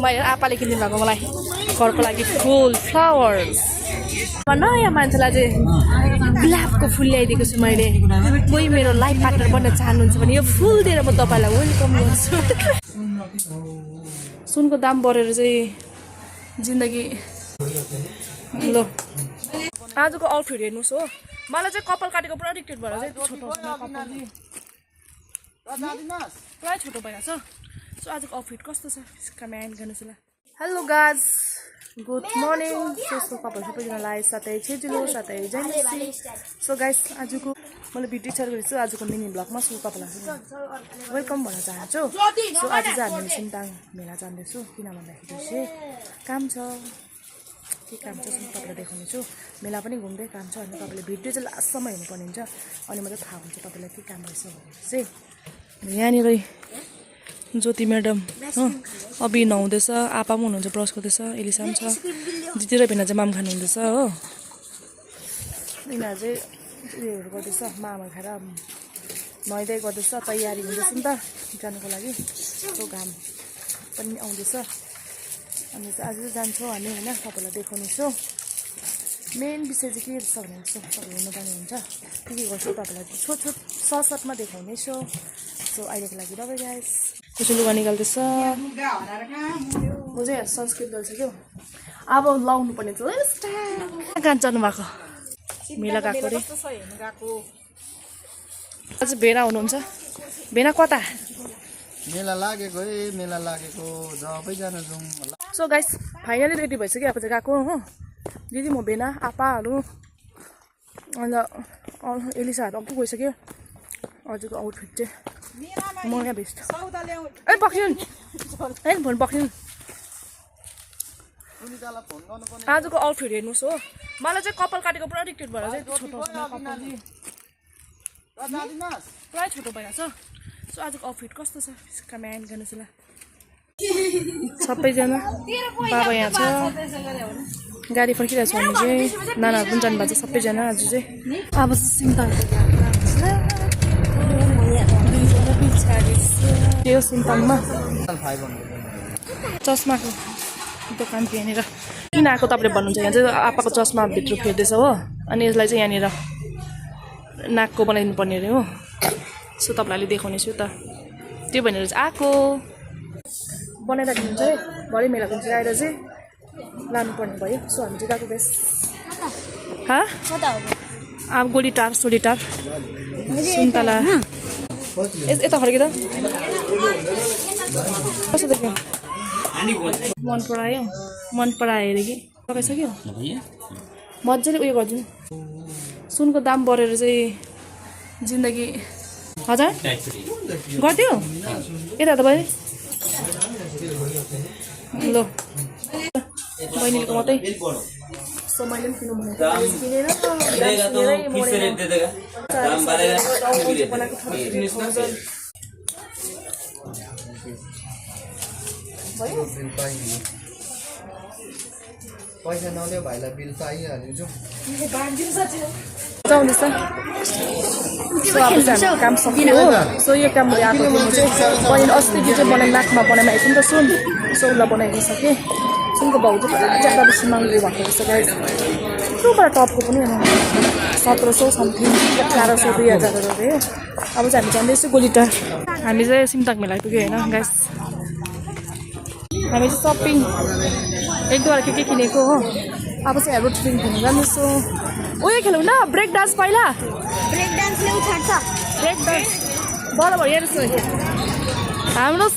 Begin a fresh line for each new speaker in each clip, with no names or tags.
मैले आपाले किनिदिनु भएको मलाई घरको लागि फुल फ्लावर्स नयाँ मान्छेलाई चाहिँ गुलाबको फुल ल्याइदिएको छु मैले कोही मेरो लाइफ पार्टनर बन्न चाहनुहुन्छ भने यो फुल दिएर म तपाईँलाई वेलकम गर्छु सुनको दाम बढेर चाहिँ जिन्दगी लो आजको आउटफिट हेर्नुहोस् हो मलाई चाहिँ कपाल काटेको पुरा रिक्टेड भएर चाहिँ छोटो पुरा छोटो भइरहेको छ सो आजको आउटफिट कस्तो छ कमेन्ट गर्नुहोस् ल हेलो गाइज गुड मर्निङ सोचको कपाल सबैजनालाई साथै छेजिलो साथै जयसी सो गाइज आजको मैले भिडियो सेयर गरेको छु आजको मिनी ब्लगमा सो तपाईँलाई वेलकम भन्न चाहन्छु सो आज चाहिँ हामी सिमताङ मेला जाँदैछौँ किन भन्दाखेरि चाहिँ काम छ के काम छ तपाईँलाई देखाउनेछु मेला पनि घुम्दै काम छ अनि तपाईँले भिडियो चाहिँ लास्टसम्म हेर्नुपर्ने हुन्छ अनि मात्रै थाहा हुन्छ तपाईँलाई के काम रहेछ भनेर चाहिँ यहाँनिर ज्योति म्याडम हो अभि नुहाउँदैछ आपा पनि हुनुहुन्छ ब्रस गर्दैछ एलिसा पनि छ दिदी र भेना चाहिँ माम खानुहुँदैछ हो यिनीहरू चाहिँ उयोहरू गर्दैछ मामा खाएर नुहाइदै गर्दैछ तयारी हुँदैछ नि त जानुको लागि त्यो घाम पनि आउँदैछ अनि चाहिँ आज चाहिँ जान्छौँ हामी होइन तपाईँलाई देखाउनेछु मेन विषय चाहिँ के रहेछ भने चाहिँ तपाईँ हेर्नुपर्ने हुन्छ के गर्छु तपाईँलाई छोट सर्टमा देखाउनेछु सो अहिलेको लागि बाइ गाइस कसो लुगा निकाल्दैछ म चाहिँ संस्कृत बोल्छु क्या अब लाउनु पर्ने छ कहाँ जानु भएको मेला गएको अरे अझ भेना हुनुहुन्छ भेना कता
मेला लागेको जबै जान जाउँ
सो गाइस फाइनली रेडी भइसक्यो अब चाहिँ गएको हो दिदी म भेना आपाहरू अन्त एलिसाहरू अब गइसक्यो हजुरको आउटफिट चाहिँ म यहाँ बेस्ट ए बक्सिन् है फोन बक्सिन् आजको आउटफिट हेर्नुहोस् हो मलाई चाहिँ कपाल काटेको पुरा रिक्टेड भएर चाहिँ छोटो पुरा छोटो भइरहेको छ सो आजको आउटफिट कस्तो छ कमेन्ट गर्नुहोस् ल सबैजना बाबा यहाँ छ गाडी फर्किरहेको छ भने चाहिँ नानाहरू पनि जानुभएको छ सबैजना आज चाहिँ अब सिमताङ त्यो सिमताङमा चस्माको दोकान थियो यहाँनिर किन आएको तपाईँले भन्नुहुन्छ यहाँ चाहिँ आपाको चस्मा भित्र फेर्दैछ हो अनि यसलाई चाहिँ यहाँनिर नाकको बनाइदिनु पर्ने अरे हो सो तपाईँलाई देखाउनेछु त त्यो भनेर चाहिँ आएको बनाइराख्नु चाहिँ भरे मेलाको चाहिँ आएर चाहिँ लानुपर्ने भयो सो हामी चाहिँ गएको बेस अब गोली टार सोली टार सुन्तला यता फर्किँदा कस्तो देख्यो मन परायो अरे कि लगाइसक्यो मजाले उयो गरिदिनु सुनको दाम बढेर चाहिँ जिन्दगी हजार गरिदियो यता त बहिनी ल बहिनीको मात्रै सो मैले पनि किनौँ
पैसा नल्याउ भाइलाई बिल पाइहाल्छु
आउँदैछ काम सक्यो हो सो यो काम आएको थियो म चाहिँ बहिनी अस्ति चाहिँ बनाइ नाकमा बनाइमा आएको नि त सुन सो उसलाई बनाइदिन सकेँ सुनको भाउ चाहिँ पुरा ज्यादा बेसी माग्दै भएको रहेछ गाइस त्योबाट टपको पनि 1700 समथिङ 1800 2000 रुपियाँ अब चाहिँ हामी जाँदैछु गोलीटार हामी चाहिँ सिमताङ मेला आइपुग्यो होइन गाइस हामी चाहिँ सपिङ एक दुईवटा के किनेको हो अब चाहिँ रोड ट्रिपिङ खेल्नु जाँदैछु उयो खेलौँ न ब्रेक डान्स पहिला
ब्रेक डान्सले उठाड्छ
ब्रेक डान्स बराबर हेर्नुहोस् हाम्रो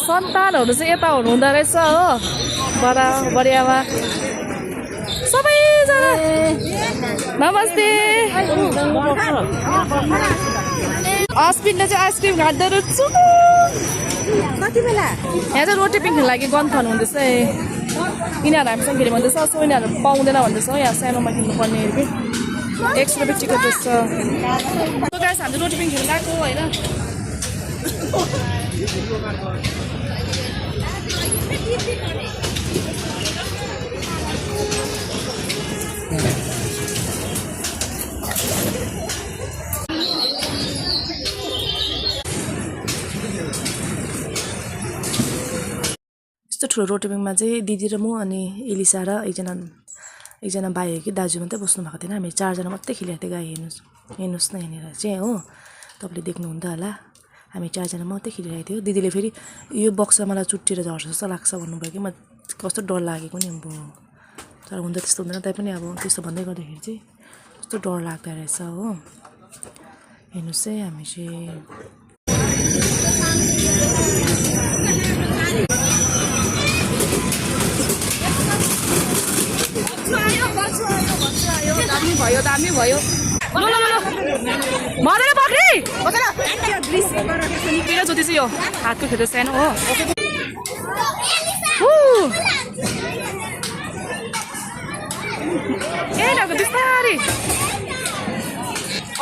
सन्तानहरू चाहिँ यता हुनुहुँदो रहेछ हो बढियामा सबैजना नमस्ते अस्पिनले चाहिँ आइसक्रिम खाँदै रहेछ
कति बेला
यहाँ चाहिँ रोटी पिक्नु लागि गन्थन हुँदैछ यिनीहरू हामीसँग खेल्नु भन्दैछ सो यिनीहरू पाउँदैन भन्दैछ यहाँ सानोमा किन्नुपर्ने कि 100 रुपियाँ टिकट रहेछ गाइस हामी रोटी पिङ खेल्नु गएको होइन ठुलो रोटेपिङमा चाहिँ दिदी र म अनि एलिसा र एकजना भाइ हो कि दाजु मात्रै बस्नु भएको थिएन हामी 4 जना मात्रै खेलिरहेको थियो गाई हेर्नुहोस् न यहाँनिर चाहिँ हो तपाईँले देख्नुहुन्थ्यो होला हामी 4 जना मात्रै खेलिरहेको थियो दिदीले फेरि यो बक्सा मलाई चुट्टिएर झर्छ जस्तो लाग्छ भन्नुभयो कि म कस्तो डर लागेको नि अब तर हुँदा त्यस्तो हुँदैन तैपनि अब त्यस्तो भन्दै गर्दाखेरि चाहिँ कस्तो डर लाग्दो रहेछ हो हेर्नुहोस् है हामी चाहिँ दामी भयो ल मरेर बक्री मेरो ज्योति चाहिँ यो हातको खेल्दै सानो हो ए ढाको बिस्तारै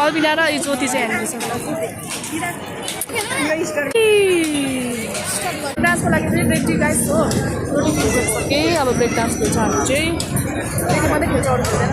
अल्बिना र ज्योति चाहिँ हेर्नुपर्छ डान्सको लागि चाहिँ रेडी गाइस हो रोटी खेलिसके अब ब्रेक डान्स खेल्छ हामी चाहिँ रेडी मात्रै खेल्छ अरू खेल्दैन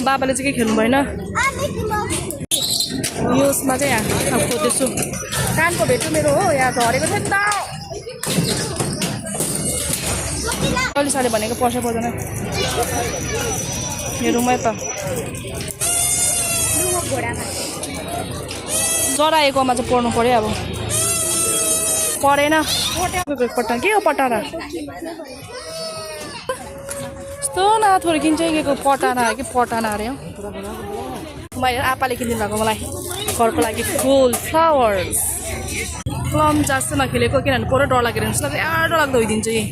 बाबाले चाहिँ के खेल्नु भएन यसमा चाहिँ यहाँ खोज्दैछु कानको भेट्छु मेरो हो यहाँ झरेको थियो नि त अलिसाले भनेको पर्छ पर्दैन हेरौँ त जराएकोमा चाहिँ पढ्नु पर्यो अब पढेन पट्टा के हो पटारा यस्तो नाथोहरू किन्छ के पटाना कि पटाना अरे हो मैले आपाले किनिदिनु भएको मलाई घरको लागि फुल फ्लावर्स प्लम चार्ज चाहिँ नखेलेको किनभने पुरा डर लागेर जस्तो डर लाग्दो होइदिन्छ यी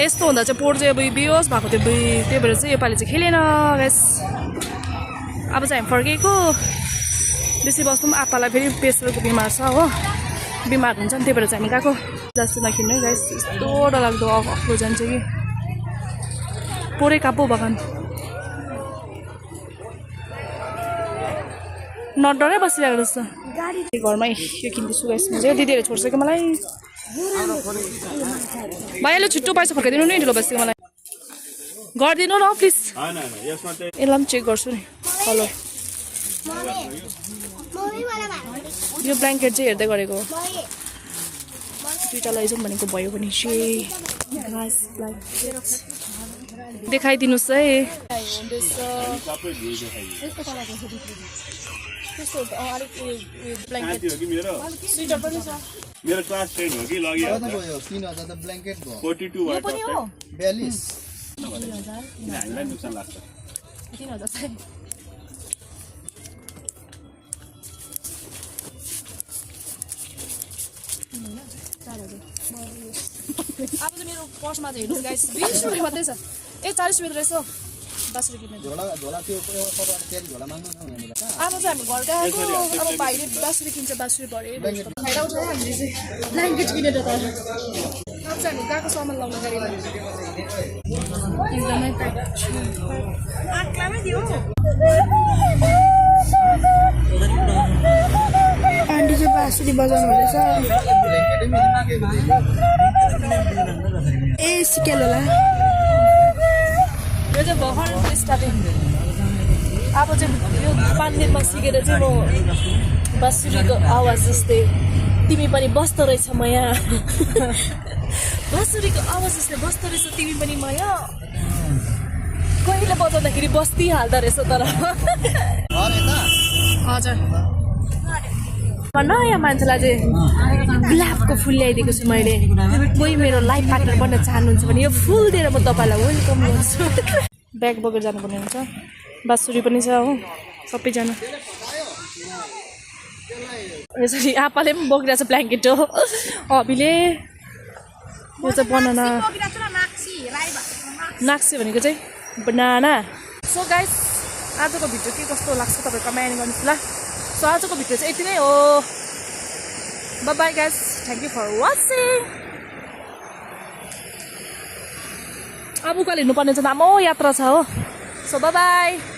यस्तो हुँदा चाहिँ पोहोर चाहिँ अब बेहोस भएको थियो त्यही भएर चाहिँ योपालि चाहिँ खेलेन बेस अब चाहिँ हामी फर्केको बेसी बस्नु पनि आपालाई फेरि प्रेसरको बिमार छ हो बिमार हुन्छ नि त्यही भएर चाहिँ हामी गएको जस्तो नकिन्नु है गाइस यस्तो डरलाग्दो अग्लो जान्छ कि पोरै कापो बगान नडरै बसिरहेको जस्तो घरमै यो किन्दैछु गाइस म चाहिँ दिदीहरूले छोड्छ कि मलाई भाइले छिट्टो पैसा फर्काइदिनु नि ठुलो बसेको मलाई गरिदिनु न प्लिज यसलाई पनि चेक गर्छु नि हेलो यो ब्ल्याङ्केट चाहिँ हेर्दै गरेको दुईवटा लैजाउँ भनेको भयो भने देखाइदिनुहोस् है
मेरो क्लास 10 हो कि लग्यो
3000 त ब्ल्याङ्केट भयो
42 वाट
42
हामीलाई नुक्सान लाग्छ
3000 चाहिँ अब चाहिँ मेरो पर्समा चाहिँ हेर्नुहोस् गाइस 20 रुपियाँ मात्रै छ 40 रुपियाँ रहेछ 10 रुपियाँ
झोला त्यो तपाईहरु झोला माग्नु न भनेर
आज चाहिँ हामी घर गएको अब भाइले 10 रुपियाँ किन्छ 10 रुपियाँ भरे फाइदा उठायो हामीले चाहिँ ब्ल्याङ्केट किनेर त अब चाहिँ हामी गएको सामान लाउनु गाडीमा एकदमै आक्लामै दियो आन्टी चाहिँ बाँसुरी बजाउनु हुँदैछ ए सिकेल होला यो चाहिँ भर्खर स्टार्टिङ अब चाहिँ यो 5 दिनमा सिकेर चाहिँ म बाँसुरीको आवाज जस्तै तिमी पनि बस्दो रहेछ म यहाँ बाँसुरीको आवाज जस्तै बस्दो रहेछ तिमी पनि म यहाँ कहिले बजाउँदाखेरि बस्दिहाल्दो रहेछ तर हजुर नयाँ मान्छेलाई चाहिँ गुलाबको फुल ल्याइदिएको छु मैले कोही मेरो लाइफ पार्टनर बन्न चाहनुहुन्छ भने यो फुल दिएर म तपाईँलाई वेलकम गर्छु ब्याग बोकेर जानुपर्ने हुन्छ बाँसुरी पनि छ हो सबैजना यसरी आपाले पनि बोकिरहेको छ ब्ल्याङ्केट हो अभिले यो चाहिँ बनाना नाक्सी भनेको चाहिँ बनाना सो गाइस आजको भिडियो के कस्तो लाग्छ तपाईँ कमेन्ट गर्नुहोस् ल सो आजको भिडियो चाहिँ यति नै हो bye bye guys thank you for watching अब उकालो हिँड्नुपर्ने चाहिँ लामो यात्रा छ हो सो बाई